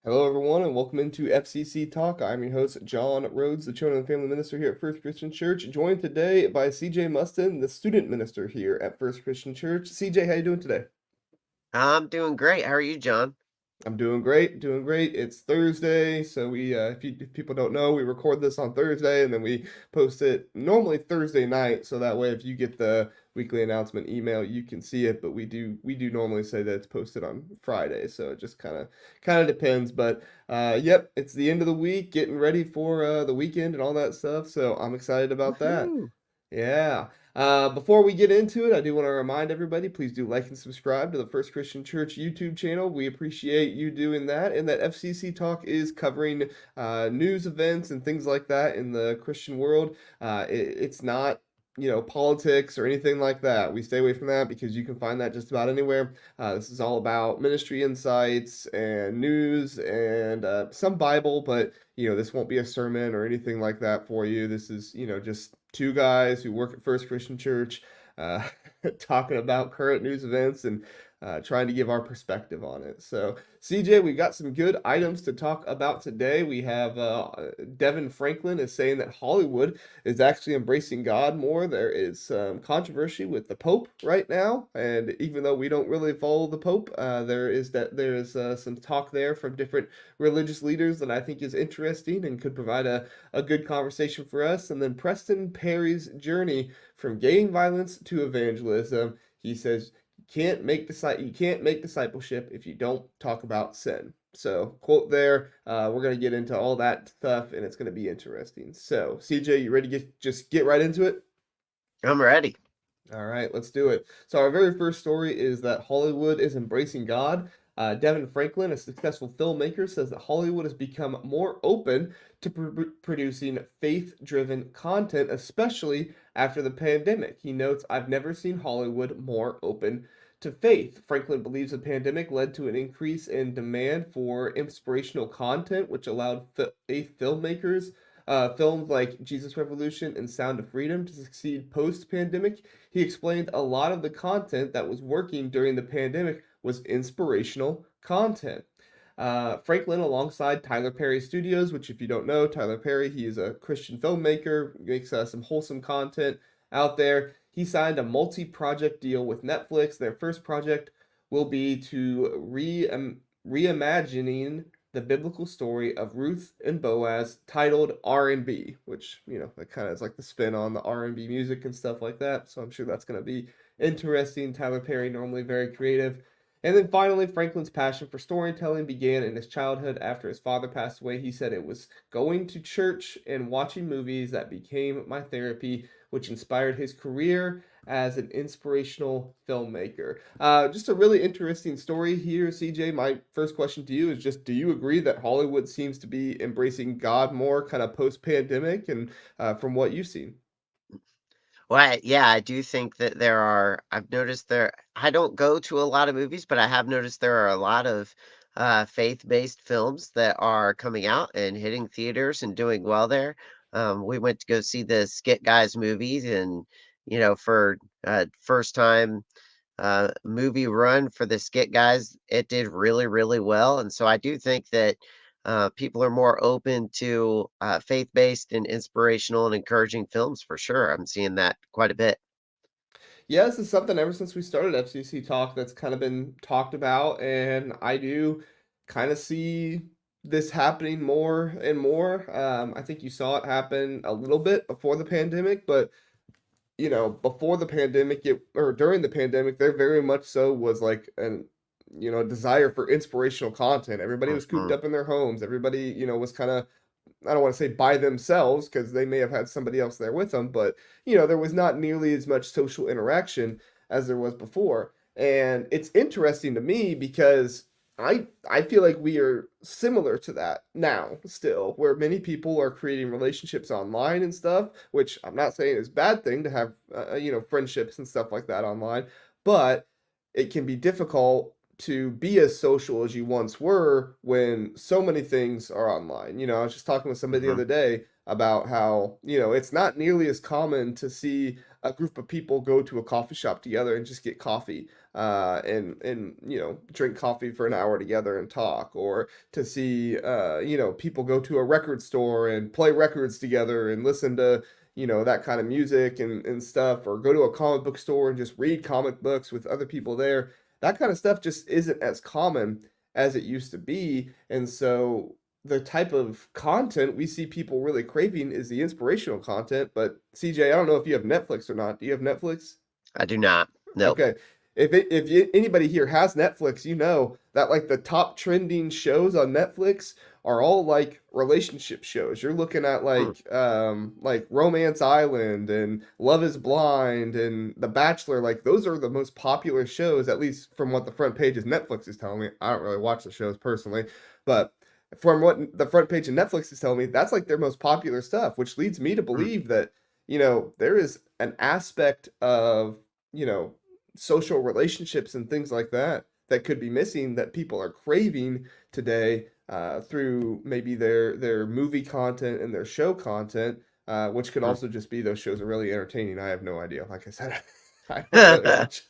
Hello, everyone, and welcome into FCC Talk. I'm your host, Jon Rhoades, the Children and Family Minister here at First Christian Church, joined today by CJ Muston, the Student Minister here at First Christian Church. CJ, how you doing today? I'm doing great. How are you, John? I'm doing great, doing great. It's Thursday, so if people don't know, we record this on Thursday and then we post it normally Thursday night, so that way if you get the weekly announcement email, you can see it. But we do normally say that it's posted on Friday, so it just kind of depends. But yep, it's the end of the week, getting ready for the weekend and all that stuff. So I'm excited about that. Woohoo! Yeah. Before we get into it, I do want to remind everybody, please do like and subscribe to the First Christian Church YouTube channel. We appreciate you doing that. And that FCC Talk is covering news events and things like that in the Christian world. It's not, politics or anything like that. We stay away from that because you can find that just about anywhere. This is all about ministry insights and news and some Bible, but this won't be a sermon or anything like that for you. This is, just two guys who work at First Christian Church, uh, talking about current news events and trying to give our perspective on it. So, CJ, we've got some good items to talk about today. We have DeVon Franklin is saying that Hollywood is actually embracing God more. There is some controversy with the Pope right now, and even though we don't really follow the Pope, there is some talk there from different religious leaders that I think is interesting and could provide a good conversation for us. And then Preston Perry's journey from gang violence to evangelism. He says you can't make discipleship if you don't talk about sin. So, quote there. We're gonna get into all that stuff, and it's gonna be interesting. So, CJ, you ready to just get right into it? I'm ready. All right, let's do it. So our very first story is that Hollywood is embracing God. DeVon Franklin, a successful filmmaker, says that Hollywood has become more open to producing faith-driven content, especially after the pandemic. He notes, "I've never seen Hollywood more open to faith." Franklin believes the pandemic led to an increase in demand for inspirational content, which allowed faith filmmakers films like Jesus Revolution and Sound of Freedom to succeed post-pandemic. He explained a lot of the content that was working during the pandemic was inspirational content. Franklin, alongside Tyler Perry Studios, which, if you don't know, Tyler Perry, he is a Christian filmmaker, makes some wholesome content out there. He signed a multi-project deal with Netflix. Their first project will be to reimagining the biblical story of Ruth and Boaz, titled R&B, which, that kind of is like the spin on the R&B music and stuff like that. So I'm sure that's going to be interesting. Tyler Perry, normally very creative. And then finally, Franklin's passion for storytelling began in his childhood after his father passed away. He said, "It was going to church and watching movies that became my therapy, which inspired his career as an inspirational filmmaker." Just a really interesting story here, CJ. My first question to you is just, do you agree that Hollywood seems to be embracing God more kind of post-pandemic and from what you've seen? Yeah, I do think that I've noticed I don't go to a lot of movies, but I have noticed there are a lot of faith-based films that are coming out and hitting theaters and doing well there. We went to go see the Skit Guys movies, and for first time movie run for the Skit Guys, it did really, really well. And so I do think that people are more open to faith-based and inspirational and encouraging films for sure. I'm seeing that quite a bit. Yeah, this is something ever since we started FCC Talk that's kind of been talked about, and I do kind of see this happening more and more. I think you saw it happen a little bit before the pandemic, but before the pandemic, or during the pandemic, there very much so was like an desire for inspirational content. Everybody was cooped Mhm. up in their homes. Everybody, was kind of, I don't want to say by themselves because they may have had somebody else there with them, but there was not nearly as much social interaction as there was before. And it's interesting to me because I feel like we are similar to that now still, where many people are creating relationships online and stuff, which I'm not saying is a bad thing to have friendships and stuff like that online, but it can be difficult to be as social as you once were when so many things are online. I was just talking with somebody the Mhm. other day about how, it's not nearly as common to see a group of people go to a coffee shop together and just get coffee, and drink coffee for an hour together and talk, or to see people go to a record store and play records together and listen to that kind of music and stuff, or go to a comic book store and just read comic books with other people there. That kind of stuff just isn't as common as it used to be. And so the type of content we see people really craving is the inspirational content. But CJ, I don't know if you have Netflix or not. Do you have Netflix? I do not. No. Okay. Anybody here has Netflix, you know that like the top trending shows on Netflix are all like relationship shows. You're looking at Hmm. like Romance Island and Love is Blind and The Bachelor. Like those are the most popular shows, at least from what the front page of Netflix is telling me. I don't really watch the shows personally, but from what the front page of Netflix is telling me, that's like their most popular stuff, which leads me to Hmm. believe that, there is an aspect of, you know, social relationships and things like that that could be missing that people are craving today, through maybe their movie content and their show content, which could Hmm. also just be those shows are really entertaining. I have no idea. Like I said, I don't really watch.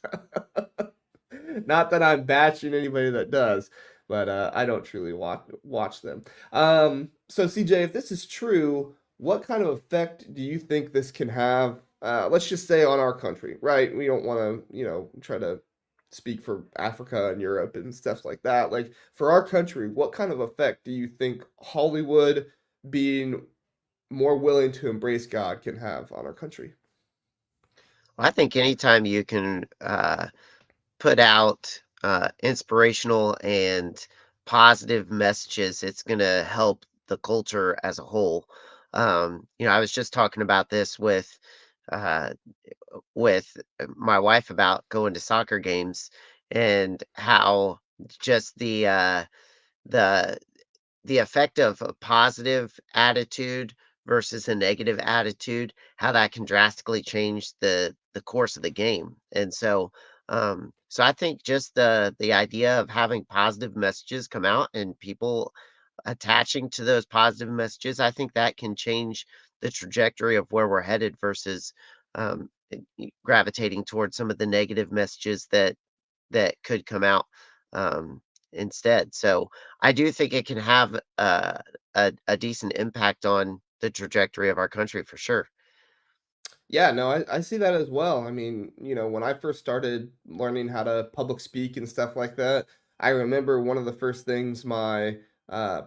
Not that I'm bashing anybody that does, but I don't truly watch them. So CJ, if this is true, what kind of effect do you think this can have? Let's just say on our country, right? We don't want to, try to speak for Africa and Europe and stuff like that. Like for our country, what kind of effect do you think Hollywood being more willing to embrace God can have on our country? I think anytime you can put out inspirational and positive messages, it's going to help the culture as a whole. I was just talking about this uh, with my wife about going to soccer games and how just the the effect of a positive attitude versus a negative attitude, how that can drastically change the course of the game. And so I think just the idea of having positive messages come out and people attaching to those positive messages, I think that can change the trajectory of where we're headed versus gravitating towards some of the negative messages that could come out instead. So I do think it can have a decent impact on the trajectory of our country for sure. Yeah, no, I see that as well. I mean, when I first started learning how to public speak and stuff like that, I remember one of the first things my uh,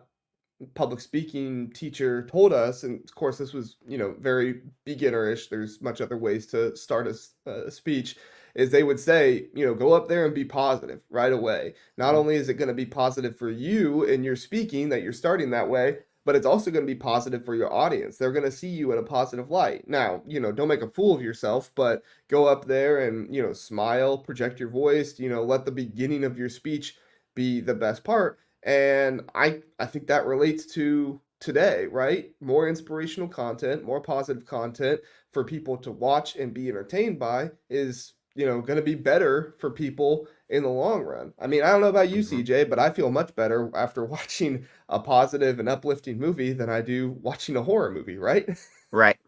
public speaking teacher told us, and of course this was very beginnerish. There's much other ways to start a speech. Is they would say, go up there and be positive right away. Not Mhm. only is it going to be positive for you in your speaking that you're starting that way, but it's also going to be positive for your audience. They're going to see you in a positive light. Now, don't make a fool of yourself, but go up there and smile, project your voice, let the beginning of your speech be the best part. And I think that relates to today, right? More inspirational content, more positive content for people to watch and be entertained by is, going to be better for people in the long run. I mean, I don't know about you, Mhm. CJ, but I feel much better after watching a positive and uplifting movie than I do watching a horror movie, right? Right.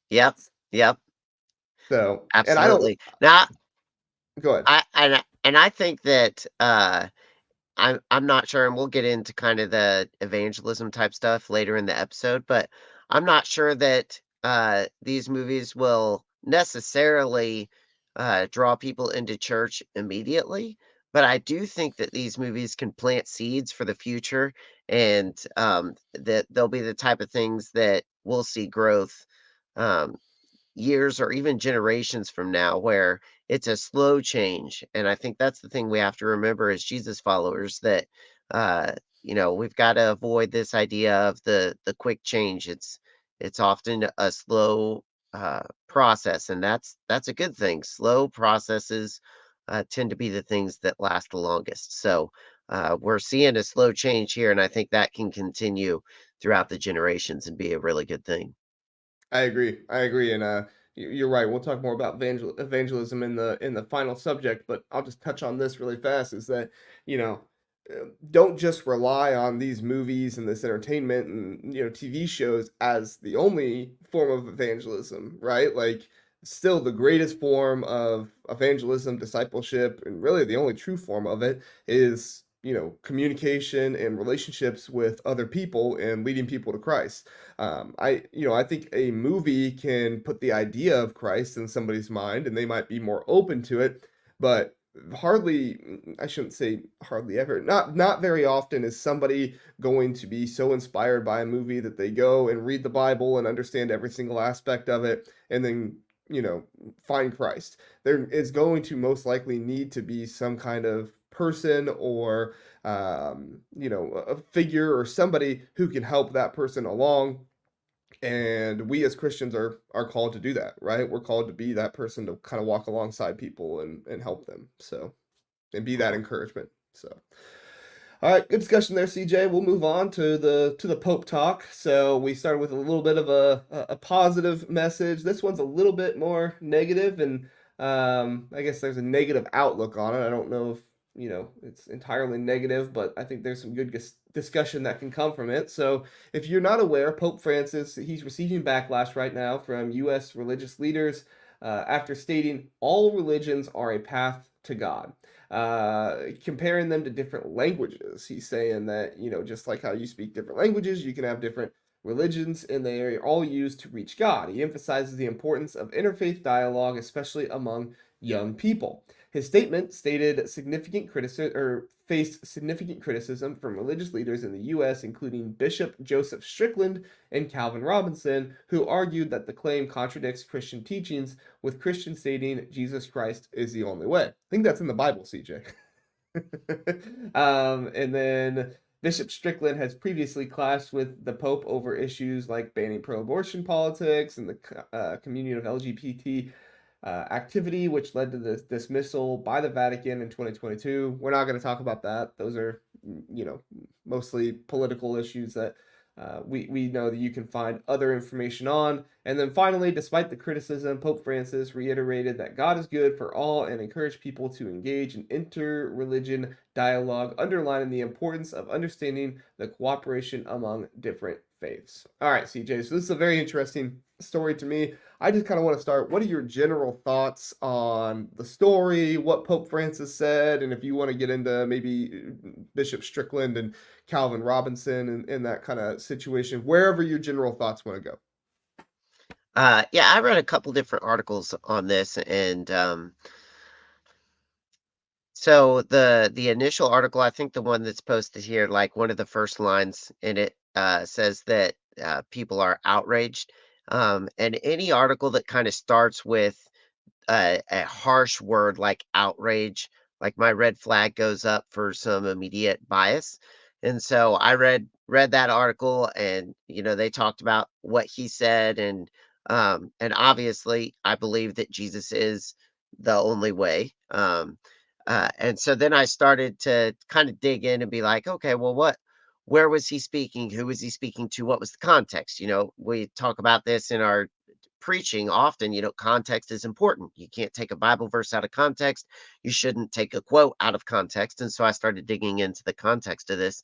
Yep. Yep. So, and I don't Absolutely. Now, go ahead. I think that I'm not sure, and we'll get into kind of the evangelism type stuff later in the episode, but I'm not sure that these movies will necessarily draw people into church immediately. But I do think that these movies can plant seeds for the future, and that they'll be the type of things that we'll see growth um, years or even generations from now where it's a slow change. And I think that's the thing we have to remember as Jesus followers that uh we've got to avoid this idea of the quick change. It's often a slow process, and that's a good thing. Slow processes tend to be the things that last the longest. So we're seeing a slow change here, and I think that can continue throughout the generations and be a really good thing. I agree. I agree, and you're right. We'll talk more about evangelism in the final subject, but I'll just touch on this really fast. Is that you know, don't just rely on these movies and this entertainment and TV shows as the only form of evangelism, right? Like still the greatest form of evangelism, discipleship, and really the only true form of it is, communication and relationships with other people and leading people to Christ. I think a movie can put the idea of Christ in somebody's mind and they might be more open to it, but hardly, I shouldn't say hardly ever, not very often is somebody going to be so inspired by a movie that they go and read the Bible and understand every single aspect of it and then you know find Christ. There is going to most likely need to be some kind of person or a figure or somebody who can help that person along, and we as Christians are called to do that, right? We're called to be that person to kind of walk alongside people and help them, so, and be that Mhm. encouragement. So all right, good discussion there, CJ. We'll move on to the Pope talk. So we started with a little bit of a positive message. This one's a little bit more negative, and I guess there's a negative outlook on it. I don't know if it's entirely negative, but I think there's some good discussion that can come from it. So if you're not aware, Pope Francis, he's receiving backlash right now from U.S. religious leaders after stating all religions are a path to God, comparing them to different languages. He's saying that, just like how you speak different languages, you can have different religions and they are all used to reach God. He emphasizes the importance of interfaith dialogue, especially among young people. His statement stated significant criticism or faced significant criticism from religious leaders in the U.S., including Bishop Joseph Strickland and Calvin Robinson, who argued that the claim contradicts Christian teachings, with Christians stating Jesus Christ is the only way. I think that's in the Bible, CJ. And then Bishop Strickland has previously clashed with the Pope over issues like banning pro-abortion politics and the communion of LGBT activity, which led to the dismissal by the Vatican in 2022. We're not going to talk about that. Those are, mostly political issues that we know that you can find other information on. And then finally, despite the criticism, Pope Francis reiterated that God is good for all and encouraged people to engage in inter-religion dialogue, underlining the importance of understanding the cooperation among different faiths. All right, CJ, so this is a very interesting story to me. I just kind of want to start. What are your general thoughts on the story, what Pope Francis said, and if you want to get into maybe Bishop Strickland and Calvin Robinson and that kind of situation, wherever your general thoughts want to go. Yeah, I read a couple different articles on this, and so the initial article, I think the one that's posted here, like one of the first lines in it, says that people are outraged. And any article that kind of starts with a harsh word like outrage, like my red flag goes up for some immediate bias. And so I read that article, and they talked about what he said, and obviously I believe that Jesus is the only way. And so then I started to kind of dig in and be like, okay, well, where was he speaking? Who was he speaking to? What was the context? We talk about this in our preaching often. Context is important. You can't take a Bible verse out of context. You shouldn't take a quote out of context. And so I started digging into the context of this,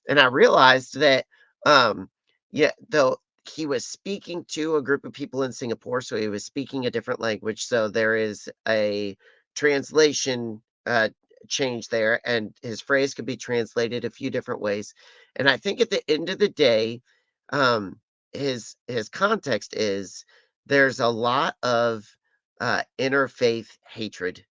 and I realized that, yeah, though he was speaking to a group of people in Singapore, so he was speaking a different language. So there is a translation change there, and his phrase could be translated a few different ways. And I think at the end of the day, um, his context is there's a lot of interfaith hatred,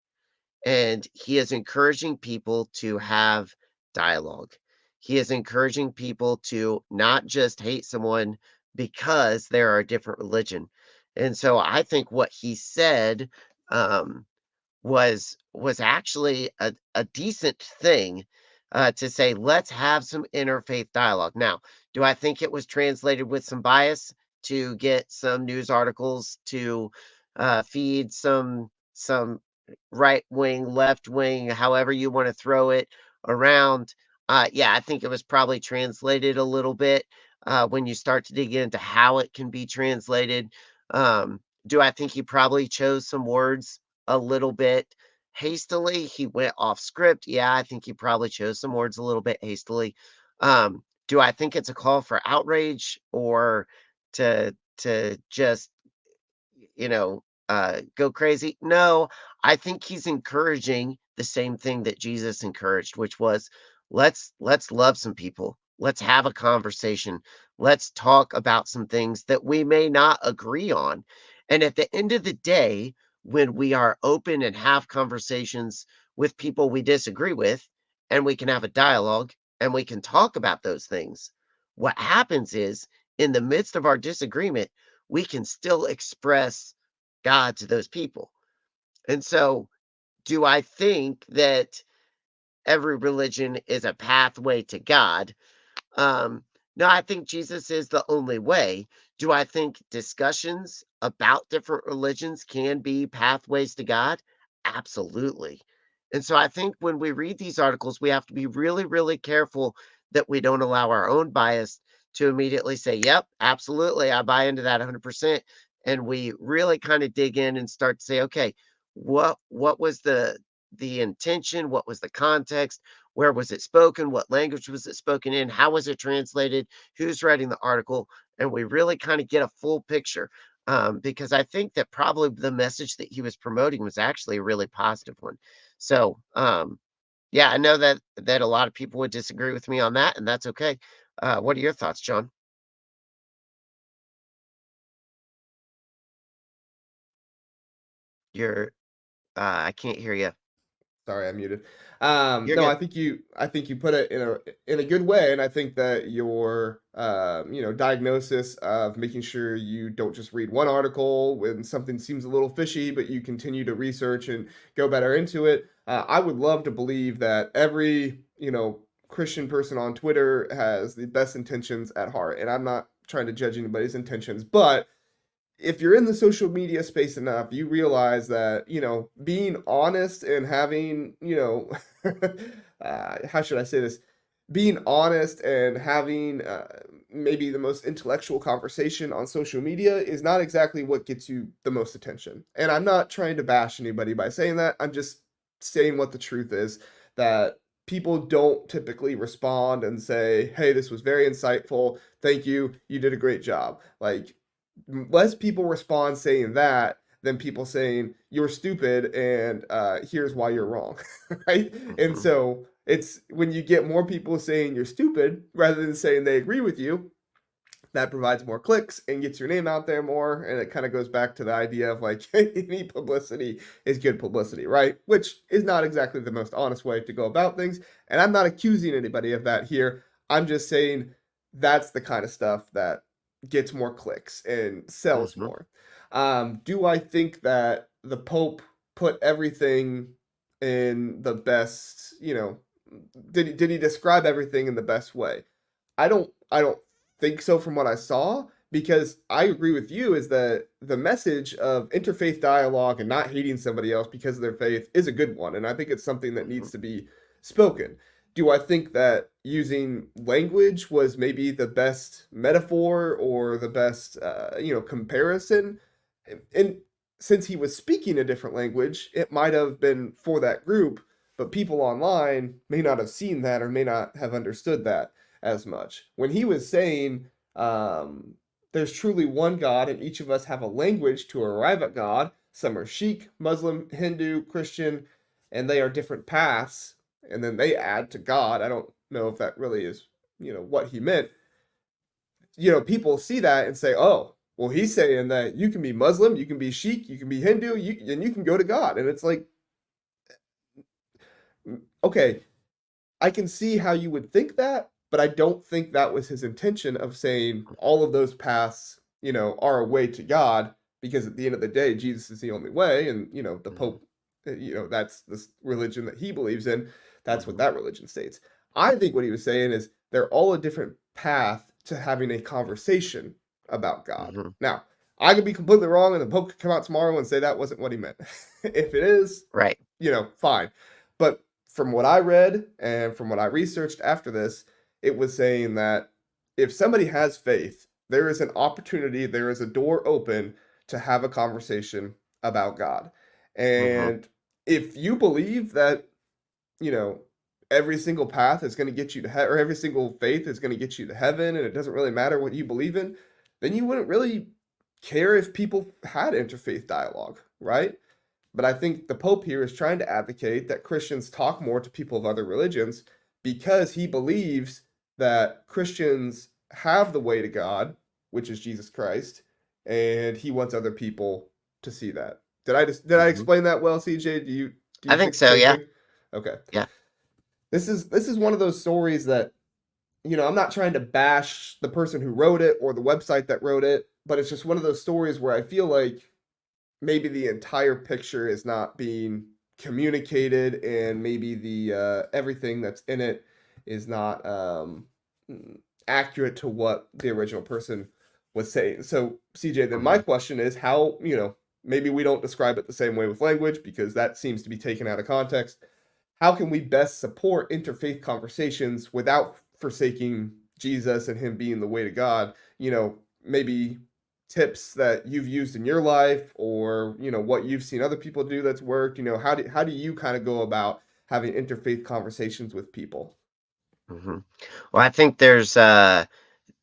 and he is encouraging people to have dialogue. He is encouraging people to not just hate someone because they're a different religion. And so I think what he said, um, was actually a decent thing, to say, let's have some interfaith dialogue. Now, do I think it was translated with some bias to get some news articles to feed some right wing, left wing, however you want to throw it around? Yeah, I think it was probably translated a little bit. When you start to dig into how it can be translated, do I think he probably chose some words a little bit hastily? He went off script. Yeah, I think he probably chose some words a little bit hastily. Do I think it's a call for outrage, or to just, go crazy. No, I think he's encouraging the same thing that Jesus encouraged, which was let's love some people. Let's have a conversation. Let's talk about some things that we may not agree on. And at the end of the day, when we are open and have conversations with people we disagree with, and we can have a dialogue and we can talk about those things, what happens is in the midst of our disagreement, we can still express God to those people. And so, do I think that every religion is a pathway to God? Um, no, I think Jesus is the only way. Do I think discussions about different religions can be pathways to God? Absolutely. And so I think when we read these articles, we have to be really, really careful that we don't allow our own bias to immediately say, yep, absolutely, I buy into that 100%. And we really kind of dig in and start to say, okay, what was the intention? What was the context? Where was it spoken? What language was it spoken in? How was it translated? Who's writing the article? And we really kind of get a full picture. Because I think that probably the message that he was promoting was actually a really positive one. So, yeah, I know that a lot of people would disagree with me on that, and that's okay. What are your thoughts, John? You're, I can't hear you. Sorry, I'm muted. You're No, good. I think you put it in a good way, and I think that your diagnosis of making sure you don't just read one article when something seems a little fishy, but you continue to research and go better into it. I would love to believe that every Christian person on Twitter has the best intentions at heart, and I'm not trying to judge anybody's intentions, but if you're in the social media space enough, you realize that, being honest and having, how should I say this? Being honest and having maybe the most intellectual conversation on social media is not exactly what gets you the most attention. And I'm not trying to bash anybody by saying that. I'm just saying what the truth is, that people don't typically respond and say, "Hey, this was very insightful. Thank you. You did a great job." Like, less people respond saying that than people saying you're stupid and here's why you're wrong, right? And Hmm. so it's when you get more people saying you're stupid rather than saying they agree with you, that provides more clicks and gets your name out there more. And it kind of goes back to the idea of like any publicity is good publicity, right? Which is not exactly the most honest way to go about things. And I'm not accusing anybody of that here. I'm just saying that's the kind of stuff that gets more clicks and sells Hmm. more. Do I think that the Pope put everything in the best, did he describe everything in the best way? I don't think so from what I saw, because I agree with you is that the message of interfaith dialogue and not hating somebody else because of their faith is a good one, and I think it's something that Hmm. needs to be spoken. Do I think that using language was maybe the best metaphor or the best comparison? And since he was speaking a different language, it might have been for that group, but people online may not have seen that or may not have understood that as much. When he was saying, there's truly one God, and each of us have a language to arrive at God. Some are Sikh, Muslim, Hindu, Christian, and they are different paths. And then they add to God. I don't know if that really is, what he meant. People see that and say, oh, well, he's saying that you can be Muslim, you can be Sikh, you can be Hindu, and you can go to God. And it's like, okay, I can see how you would think that, but I don't think that was his intention of saying all of those paths, are a way to God, because at the end of the day, Jesus is the only way, and the Hmm. Pope, that's the religion that he believes in. That's what Hmm. that religion states. I think what he was saying is they're all a different path to having a conversation about God. Hmm. Now, I could be completely wrong, and the Pope could come out tomorrow and say that wasn't what he meant. If it is, Right. fine. But from what I read and from what I researched after this, it was saying that if somebody has faith, there is an opportunity, there is a door open to have a conversation about God. Hmm. And if you believe that, you know, every single path is going to get you to heaven, or every single faith is going to get you to heaven, and it doesn't really matter what you believe in, then you wouldn't really care if people had interfaith dialogue, right? But I think the Pope here is trying to advocate that Christians talk more to people of other religions because he believes that Christians have the way to God, which is Jesus Christ, and he wants other people to see that. Did I Mhm. explain that well, CJ? Do you I think think the so, same yeah. thing? Okay. Yeah. This is one of those stories that, I'm not trying to bash the person who wrote it or the website that wrote it, but it's just one of those stories where I feel like maybe the entire picture is not being communicated, and maybe the everything that's in it is not accurate to what the original person was saying. So, CJ, then my Mhm. question is how, maybe we don't describe it the same way with language because that seems to be taken out of context. How can we best support interfaith conversations without forsaking Jesus and him being the way to God? Maybe tips that you've used in your life, or what you've seen other people do that's worked. How do you kind of go about having interfaith conversations with people? Mhm. Well, I think there's,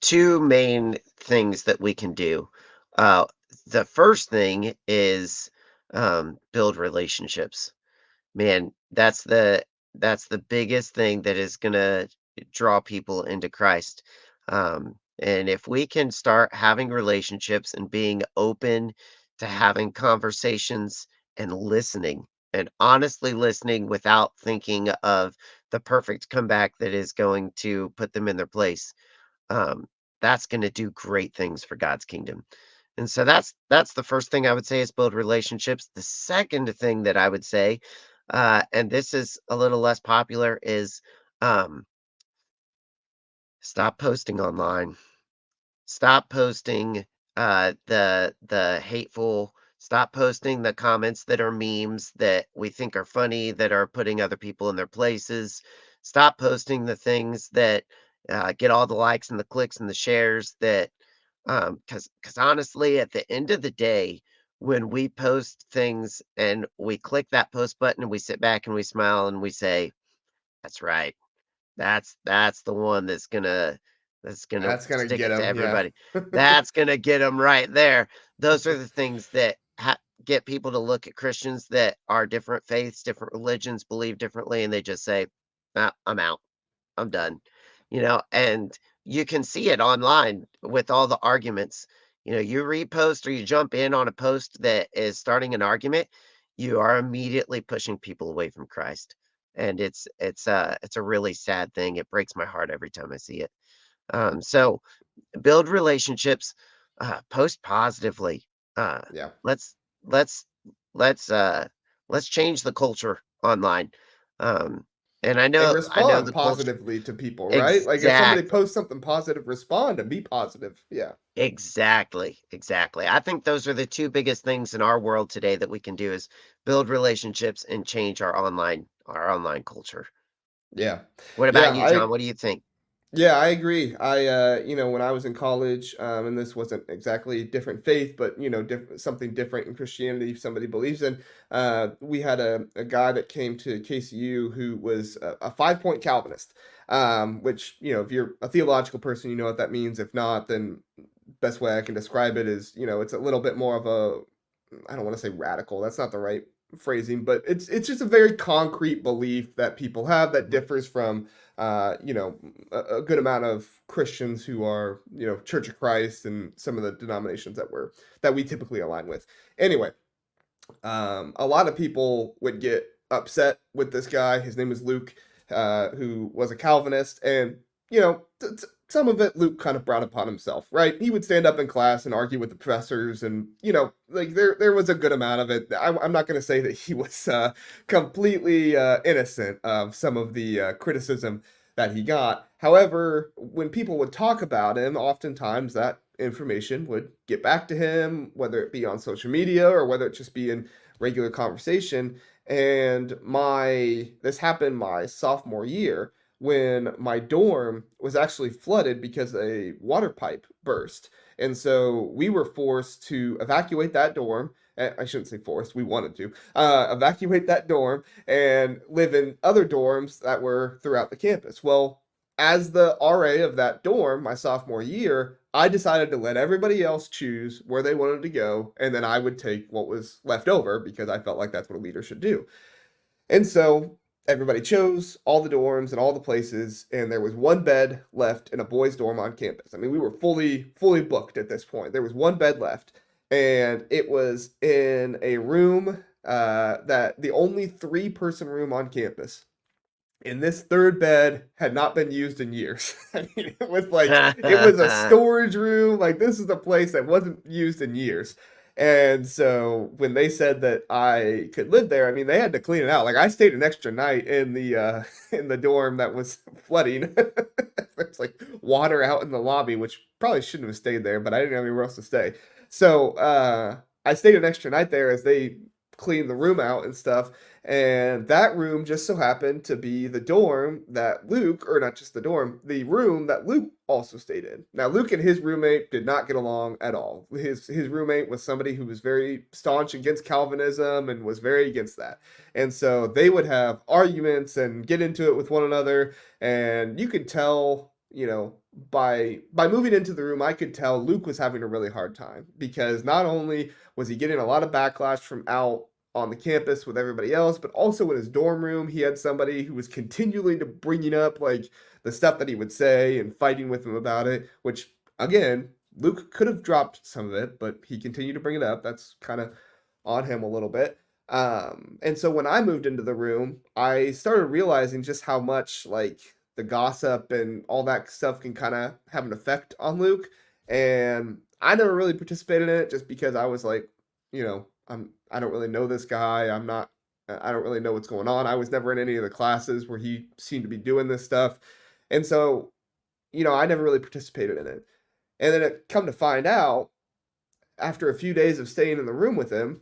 2 main things that we can do. Uh, the first thing is, build relationships. Man, that's the biggest thing that is gonna draw people into Christ. And if we can start having relationships and being open to having conversations and listening, and honestly listening without thinking of the perfect comeback that is going to put them in their place, um, that's gonna do great things for God's kingdom. And so that's the first thing I would say is build relationships. The second thing that I would say, and this is a little less popular, is um, stop posting online. Stop posting the hateful. Stop posting the comments that are memes that we think are funny that are putting other people in their places. Stop posting the things that get all the likes and the clicks and the shares that because honestly, at the end of the day, when we post things and we click that post button and we sit back and we smile and we say, "That's right. That's the one that's gonna That's gonna stick get it to them, yeah. everybody. That's gonna get them right there." Those are the things that get people to look at Christians that are different faiths, different religions, believe differently, and they just say, "Ah, I'm out. I'm done." And you can see it online with all the arguments. You repost or you jump in on a post that is starting an argument, you are immediately pushing people away from Christ. And it's a really sad thing. It breaks my heart every time I see it. So build relationships, post positively. Uh, Yeah. let's let's let's let's change the culture online. Um, and I And know I know respond the culture. positively to people, right? Like if somebody Exactly. posts something positive, respond and be positive. Yeah. Exactly, exactly. I think those are the 2 biggest things in our world today that we can do is build relationships and change our online culture. Yeah. What Yeah, about you, John? What do you think? yeah, I agree. When I was in college, and this wasn't exactly a different faith, but something different in Christianity somebody believes in. We had a guy that came to KCU who was a 5-point Calvinist. Which, if you're a theological person, you know what that means. If not, then best way I can describe it is, it's a little bit more of a, I don't want to say radical. That's not the right phrasing, but it's just a very concrete belief that people have that Mhm, differs from a good amount of Christians who are, Church of Christ and some of the denominations that we typically align with. Anyway, a lot of people would get upset with this guy. His name is Luke, who was a Calvinist, and some of it Luke kind of brought upon himself. Right? He would stand up in class and argue with the professors, and like there was a good amount of it. I'm not going to say that he was completely innocent of some of the criticism that he got. However, when people would talk about him, oftentimes that information would get back to him, whether it be on social media or whether it just be in regular conversation. And my this happened my sophomore year when my dorm was actually flooded because a water pipe burst. And so we were forced to evacuate that dorm. I shouldn't say forced, we wanted to evacuate that dorm and live in other dorms that were throughout the campus. Well, as the RA of that dorm my sophomore year, I decided to let everybody else choose where they wanted to go, and then I would take what was left over because I felt like that's what a leader should do. And so everybody chose all the dorms and all the places, and there was one bed left in a boys' dorm on campus. I mean, we were fully booked at this point. There was one bed left, and it was in a room that the only three-person room on campus. And this third bed had not been used in years. I mean, it was a storage room. Like, this is a place that wasn't used in years. And so when they said that I could live there, I mean, they had to clean it out. Like, I stayed an extra night in the in the dorm that was flooding. There's like water out in the lobby, which probably shouldn't have stayed there, but I didn't have anywhere else to stay. So I stayed an extra night there as they cleaned the room out and stuff. And that room just so happened to be the dorm that Luke, or not just the dorm, the room that Luke also stayed in. Now, Luke and his roommate did not get along at all. His roommate was somebody who was very staunch against Calvinism and was very against that. And so they would have arguments and get into it with one another. And you could tell, by moving into the room, I could tell Luke was having a really hard time because not only was he getting a lot of backlash from out on the campus with everybody else, but also in his dorm room, he had somebody who was continually to bringing up like the stuff that he would say and fighting with him about it, which again, Luke could have dropped some of it, but he continued to bring it up. That's kind of on him a little bit. And so when I moved into the room, I started realizing just how much like the gossip and all that stuff can kind of have an effect on Luke. And I never really participated in it just because I was like, I don't really know this guy. I don't really know what's going on. I was never in any of the classes where he seemed to be doing this stuff. And so, I never really participated in it. And then it come to find out after a few days of staying in the room with him,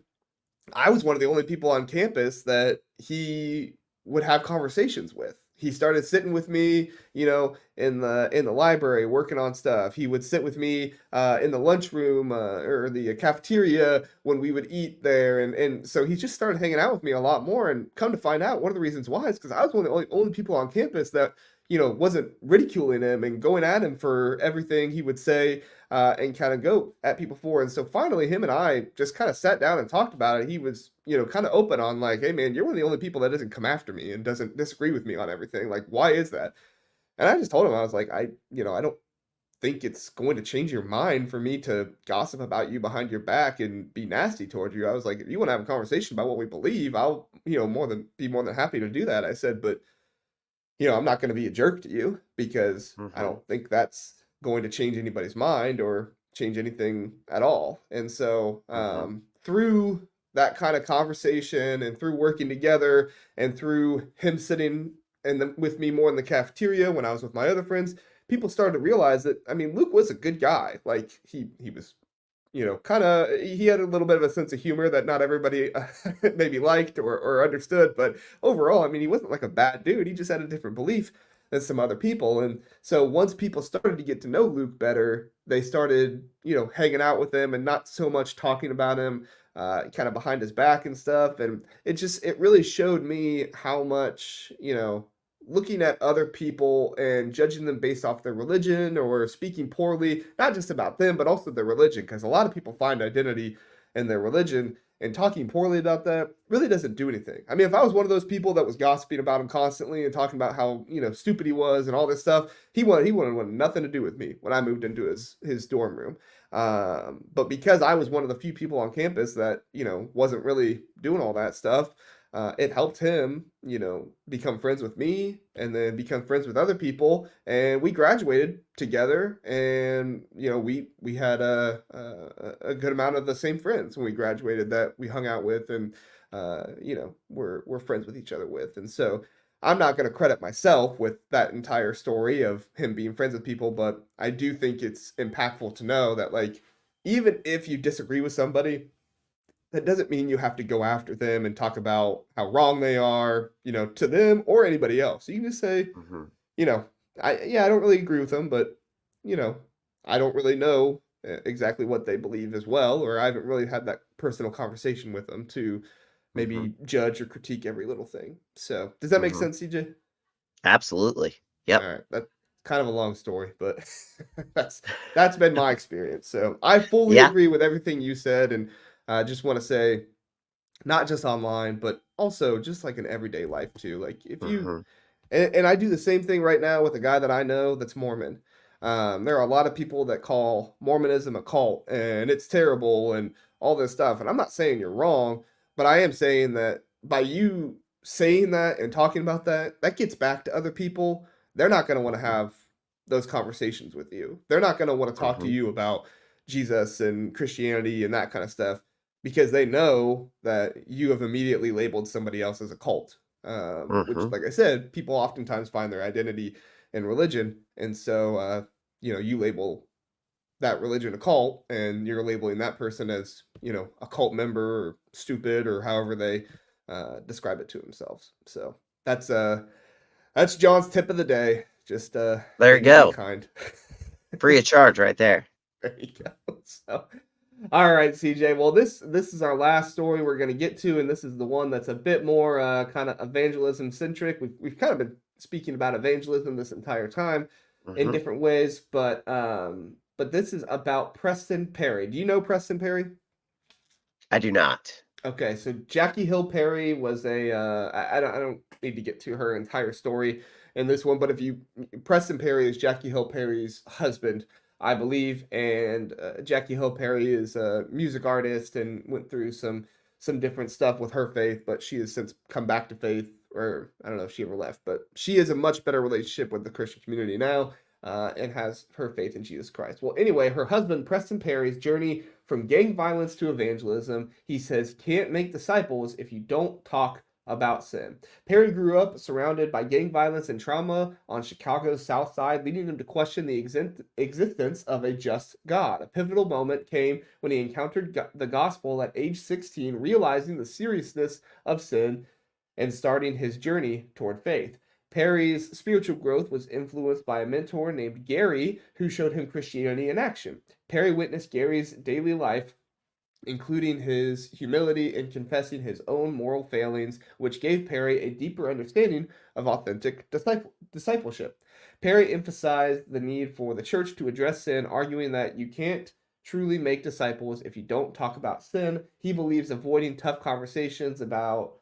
I was one of the only people on campus that he would have conversations with. He started sitting with me, in the library working on stuff. He would sit with me in the lunchroom or the cafeteria when we would eat there, and so he just started hanging out with me a lot more. And come to find out, one of the reasons why is because I was one of the only people on campus that wasn't ridiculing him and going at him for everything he would say and kind of go at people for. And so finally, him and I just kind of sat down and talked about it. He was, kind of open on like, hey, man, you're one of the only people that doesn't come after me and doesn't disagree with me on everything. Like, why is that? And I just told him, I was like, I don't think it's going to change your mind for me to gossip about you behind your back and be nasty towards you. I was like, if you want to have a conversation about what we believe, I'll, be more than happy to do that. I said, but I'm not going to be a jerk to you because I Mhm, don't think that's going to change anybody's mind or change anything at all. And so, mhm, through that kind of conversation and through working together and through him sitting with me more in the cafeteria when I was with my other friends, people started to realize that, I mean, Luke was a good guy. Like he was kind of he had a little bit of a sense of humor that not everybody maybe liked or understood, but overall, I mean, he wasn't like a bad dude. He just had a different belief than some other people. And so once people started to get to know Luke better, they started, hanging out with him and not so much talking about him kind of behind his back and stuff. And it really showed me how much, looking at other people and judging them based off their religion or speaking poorly, not just about them, but also their religion, because a lot of people find identity in their religion, and talking poorly about that really doesn't do anything. I mean, if I was one of those people that was gossiping about him constantly and talking about how, stupid he was and all this stuff, he wanted nothing to do with me when I moved into his dorm room. But because I was one of the few people on campus that, wasn't really doing all that stuff, it helped him, become friends with me and then become friends with other people. And we graduated together, and we had a good amount of the same friends when we graduated that we hung out with, and we're friends with each other with. And so I'm not going to credit myself with that entire story of him being friends with people, but I do think it's impactful to know that like even if you disagree with somebody, that doesn't mean you have to go after them and talk about how wrong they are, to them or anybody else. You can just say, mhm, you know, I don't really agree with them, but you know, I don't really know exactly what they believe as well, or I haven't really had that personal conversation with them to mhm, maybe judge or critique every little thing. So, does that make mhm. sense, CJ? Absolutely. All Yep. right, that. kind of a long story, but that's that's been my experience. So I fully Yeah. agree with everything you said, and I just want to say, not just online, but also just like in everyday life too. Like if you Mhm. and I do the same thing right now with a guy that I know that's Mormon. There are a lot of people that call Mormonism a cult and it's terrible and all this stuff. And I'm not saying you're wrong, but I am saying that by you saying that and talking about that, that gets back to other people. They're not going to want to Mhm. have those conversations with you. They're not going to want to talk to Mhm. you about Jesus and Christianity and that kind of stuff because they know that you have immediately labeled somebody else as a cult, which, Mhm. like I said, people oftentimes find their identity in religion, and so you label that religion a cult, and you're labeling that person as a cult member or stupid or however they describe it to themselves. So that's uh that's John's tip of the day. Just There you be go. kind. Free of charge right there. There you go. So all right, CJ. Well, this is our last story we're going to get to, and this is the one that's a bit more kind of evangelism centric. We've kind of been speaking about evangelism this entire time in Mhm. different ways, but this is about Preston Perry. Do you know Preston Perry? I do not. Okay, so Jackie Hill Perry was I don't need to get to her entire story in this one, but if you Preston Perry is Jackie Hill Perry's husband, I believe, and Jackie Hill Perry is a music artist and went through some different stuff with her faith, but she has since come back to faith, or I don't know if she ever left, but she has a much better relationship with the Christian community now. And has her faith in Jesus Christ. Well, anyway, her husband, Preston Perry's journey from gang violence to evangelism, he says, can't make disciples if you don't talk about sin. Perry grew up surrounded by gang violence and trauma on Chicago's South Side, leading him to question the existence of a just God. A pivotal moment came when he encountered the gospel at age 16, realizing the seriousness of sin and starting his journey toward faith. Perry's spiritual growth was influenced by a mentor named Gary, who showed him Christianity in action. Perry witnessed Gary's daily life, including his humility in confessing his own moral failings, which gave Perry a deeper understanding of authentic discipleship. Perry emphasized the need for the church to address sin, arguing that you can't truly make disciples if you don't talk about sin. He believes avoiding tough conversations about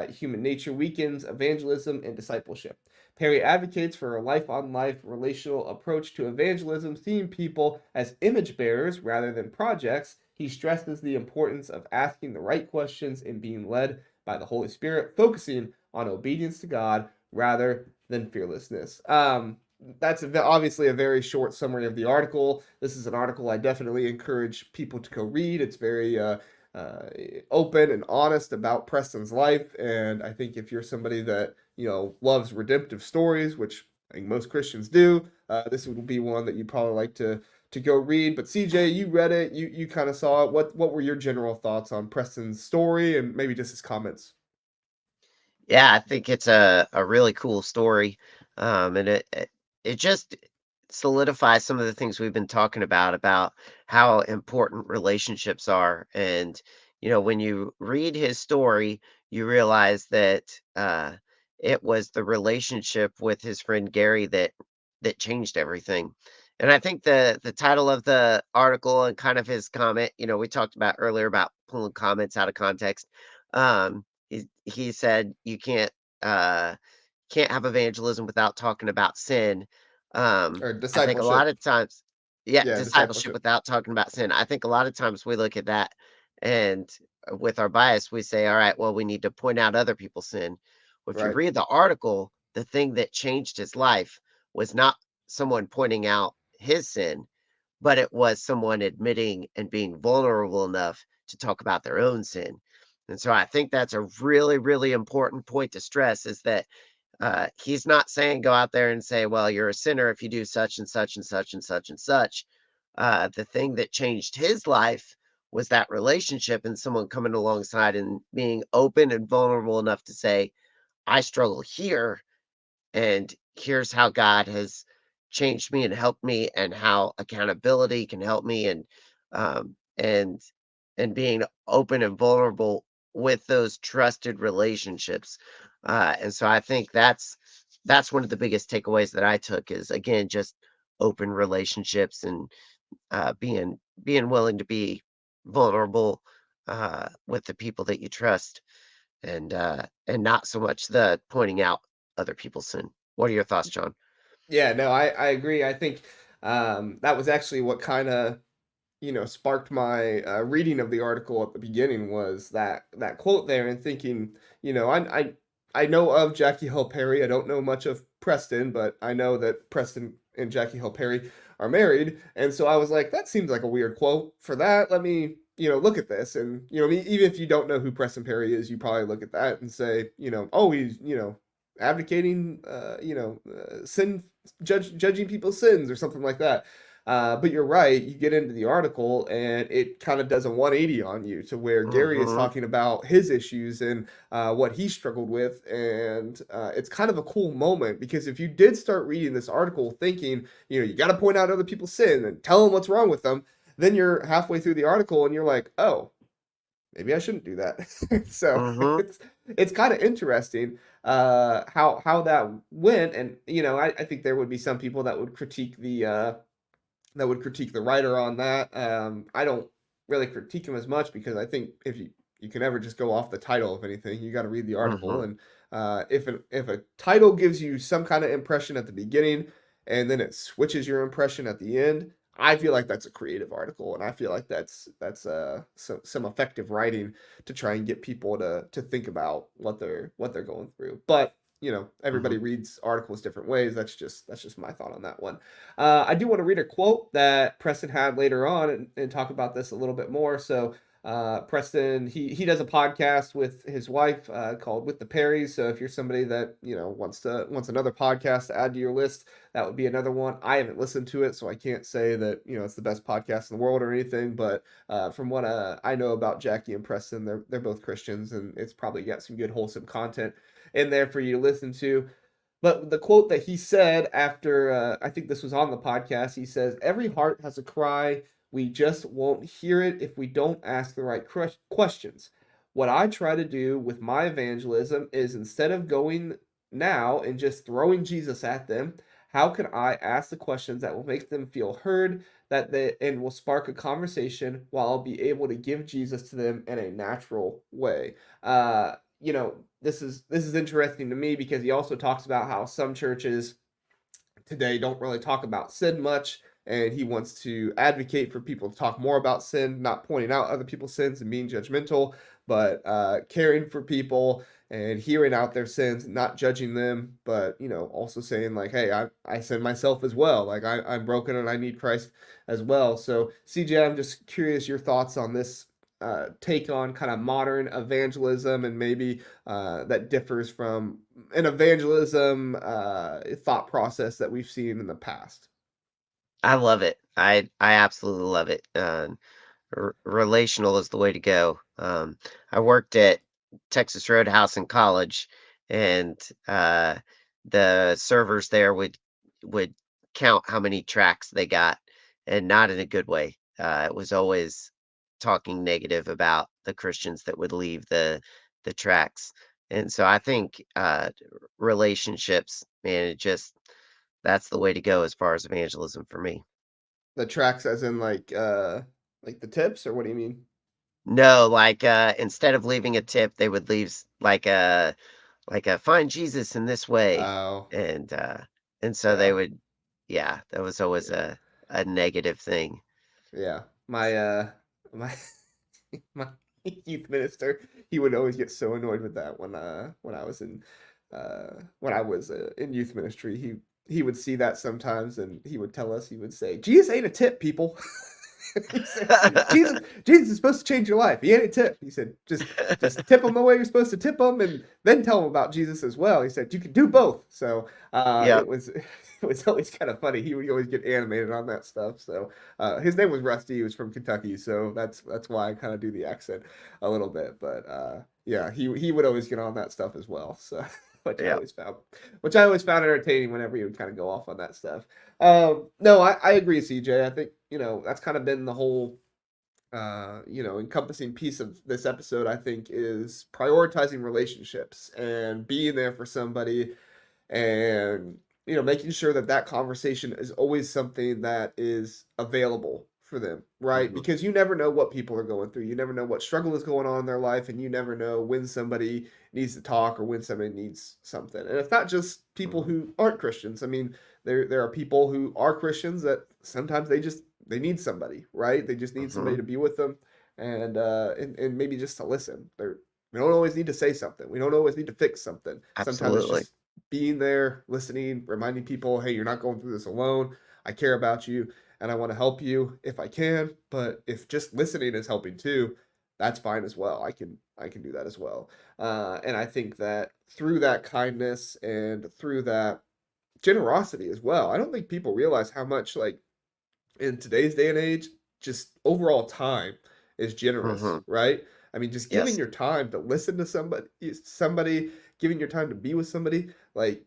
human nature weakens evangelism and discipleship. Perry advocates for a life on life relational approach to evangelism, seeing people as image bearers rather than projects. He stresses the importance of asking the right questions and being led by the Holy Spirit, focusing on obedience to God rather than fearlessness. That's obviously a very short summary of the article. This is an article I definitely encourage people to go read. It's very uh, open and honest about Preston's life, and I think if you're somebody that loves redemptive stories, which I think most Christians do, this would be one that you'd probably like to go read. But CJ, you read it, you kind of saw it. What were your general thoughts on Preston's story and maybe just his comments? Yeah, I think it's a really cool story, and it just solidifies some of the things we've been talking about how important relationships are. And when you read his story, you realize that it was the relationship with his friend Gary that changed everything. And I think the title of the article and kind of his comment, we talked about earlier about pulling comments out of context. He said you can't have evangelism without talking about sin. Or I think a lot discipleship? of times, yeah, Yeah, discipleship discipleship. without talking about sin. I think a lot of times we look at that and with our bias, we say, all right, well, we need to point out other people's sin. Well, if you Right. read the article, the thing that changed his life was not someone pointing out his sin, but it was someone admitting and being vulnerable enough to talk about their own sin. And so I think that's a really, really important point to stress is that he's not saying go out there and say, well, you're a sinner if you do such and such and such and such and such. The thing that changed his life was that relationship and someone coming alongside and being open and vulnerable enough to say, I struggle here and here's how God has changed me and helped me and how accountability can help me um and being open and vulnerable with those trusted relationships. And so I think that's one of the biggest takeaways that I took is, again, just open relationships and, being willing to be vulnerable, with the people that you trust and not so much the pointing out other people's sin. What are your thoughts, John? Yeah, no, I agree. I think that was actually what kind of sparked my reading of the article at the beginning was that quote there, and thinking, I know of Jackie Hill Perry. I don't know much of Preston, but I know that Preston and Jackie Hill Perry are married, and so I was like, that seems like a weird quote for that. Let me look at this, and even if you don't know who Preston Perry is, you probably look at that and say, oh, he's advocating sin, judging people's sins or something like that. But you're right. You get into the article and it kind of does a 180 on you to where Gary is Mhm, talking about his issues and what he struggled with. And it's kind of a cool moment because if you did start reading this article thinking, you got to point out other people's sin and tell them what's wrong with them, then you're halfway through the article and you're like, oh, maybe I shouldn't do that. So mhm, it's kind of interesting how that went. And I think there would be some people that would critique the writer on that. I don't really critique him as much because I think if you can ever just go off the title of anything, you got to read the article. mhm, And if a title gives you some kind of impression at the beginning and then it switches your impression at the end, I feel like that's a creative article, and I feel like that's some effective writing to try and get people to think about what they're going through. But everybody mhm. reads articles different ways. That's just my thought on that one. I do want to read a quote that Preston had later on and talk about this a little bit more. So, Preston, he does a podcast with his wife called With the Perrys. So if you're somebody that wants another podcast to add to your list, that would be another one. I haven't listened to it, so I can't say that it's the best podcast in the world or anything. But from what I know about Jackie and Preston, they're both Christians, and it's probably got some good wholesome content in there for you to listen to. But the quote that he said after, I think this was on the podcast, he says, "Every heart has a cry. We just won't hear it if we don't ask the right questions. What I try to do with my evangelism is instead of going now and just throwing Jesus at them, how can I ask the questions that will make them feel heard, and will spark a conversation while I'll be able to give Jesus to them in a natural way?" This is interesting to me because he also talks about how some churches today don't really talk about sin much, and he wants to advocate for people to talk more about sin, not pointing out other people's sins and being judgmental, but caring for people and hearing out their sins, not judging them, but also saying like, hey, I sin myself as well. Like I'm broken and I need Christ as well. So CJ, I'm just curious your thoughts on this take on kind of modern evangelism, and maybe that differs from an evangelism thought process that we've seen in the past. I love it. I absolutely love it. Relational is the way to go. I worked at Texas Roadhouse in college, and the servers there would count how many tracks they got, and not in a good way. It was always talking negative about the Christians that would leave the tracks, and so I think relationships, man, it just that's the way to go as far as evangelism for me. The tracks, as in like the tips, or what do you mean? No, like, instead of leaving a tip, they would leave like a "Find Jesus in this way," Oh, and, uh, and so they yeah, would yeah, that was always yeah, a negative thing. yeah. My my youth minister, he would always get so annoyed with that when I was in youth ministry. He would see that sometimes, and he would tell us, he would say, Jesus ain't a tip, people. He said, Jesus is supposed to change your life. He ain't a tip. He said, just tip them the way you're supposed to tip them, and then tell them about Jesus as well. He said you can do both. So Yep, it was it was always kind of funny. He would always get animated on that stuff. So his name was Rusty. He was from Kentucky, so that's why I kind of do the accent a little bit. But yeah, he would always get on that stuff as well. So which I yep. always found which I always found entertaining whenever he would kind of go off on that stuff. No, I agree, CJ. I think that's kind of been the whole encompassing piece of this episode. I think is prioritizing relationships and being there for somebody and making sure that that conversation is always something that is available for them, right? Mhm. Because you never know what people are going through. You never know what struggle is going on in their life, and you never know when somebody needs to talk or when somebody needs something. And it's not just people Mhm. who aren't Christians. I mean, there are people who are Christians that sometimes they need somebody, right? They just need somebody Mhm. to be with them and maybe just to listen. We don't always need to say something. We don't always need to fix something. Sometimes it's Absolutely. just being there, listening, reminding people, hey, you're not going through this alone. I care about you and I want to help you if I can. But if just listening is helping too, that's fine as well. I can do that as well. And I think that through that kindness and through that generosity as well, I don't think people realize how much like in today's day and age, just overall time is generous, Mhm. right? I mean, just giving Yes. your time to listen to somebody, giving your time to be with somebody, like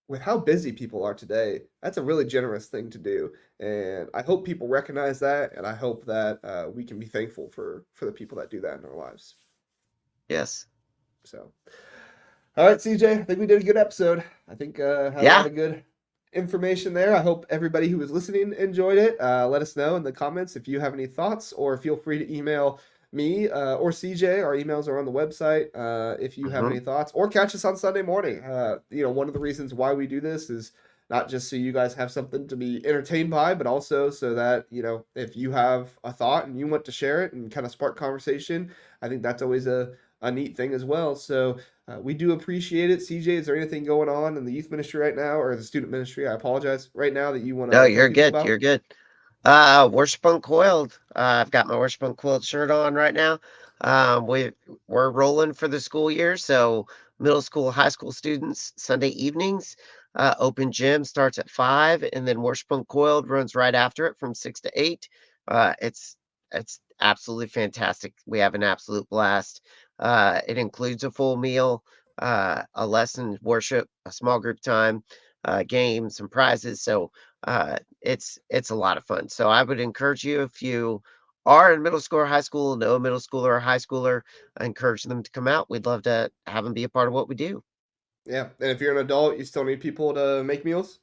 with how busy people are today, that's a really generous thing to do. And I hope people recognize that, and I hope that we can be thankful for the people that do that in our lives. Yes. So. All right, CJ, I think we did a good episode. I think had a lot Yeah. of good information there. I hope everybody who was listening enjoyed it. Let us know in the comments if you have any thoughts, or feel free to email me or CJ. Our emails are on the website if you have any Mhm. thoughts, or catch us on Sunday morning. One of the reasons why we do this is not just so you guys have something to be entertained by, but also so that, if you have a thought and you want to share it and kind of spark conversation, I think that's always a neat thing as well. So, we do appreciate it. CJ, is there anything going on in the youth ministry right now, or the student ministry? I apologize, right now, that you want No, to tell you're people good. about? You're good. Worship Uncoiled. I've got my Worship Uncoiled shirt on right now. We're rolling for the school year, so middle school, high school students, Sunday evenings. Open gym starts at 5, and then Worship Uncoiled runs right after it from 6 to 8. It's absolutely fantastic. We have an absolute blast. It includes a full meal, a lesson, worship, a small group time, games, and prizes. So it's a lot of fun. So I would encourage you, if you are in middle school or high school, know a middle schooler or high schooler, I encourage them to come out. We'd love to have them be a part of what we do. Yeah, and if you're an adult, you still need people to make meals.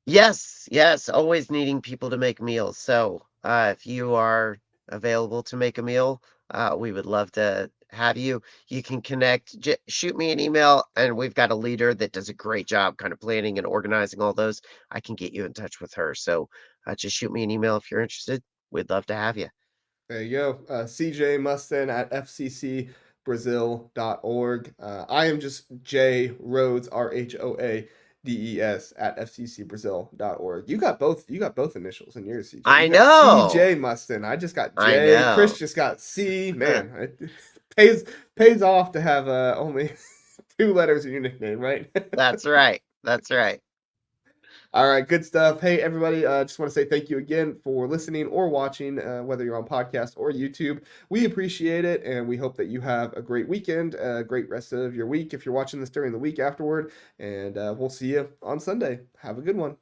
Yes, yes, always needing people to make meals. So if you are available to make a meal, we would love to have you. You can connect, shoot me an email, and we've got a leader that does a great job kind of planning and organizing all those. I can get you in touch with her. So just shoot me an email if you're interested. We'd love to have you. There you go. CJ Muston at fccbrazil.org. I am just J Rhoades, Rhoades at fccbrazil.org. You got both initials in yours, CJ. I You got know. CJ Muston. I just got I J. Chris know. just got C. Man, it pays off to have only two letters in your nickname, right? That's right. That's right. All right, good stuff. Hey, everybody, just want to say thank you again for listening or watching, whether you're on podcast or YouTube. We appreciate it, and we hope that you have a great weekend, a great rest of your week if you're watching this during the week afterward, and we'll see you on Sunday. Have a good one.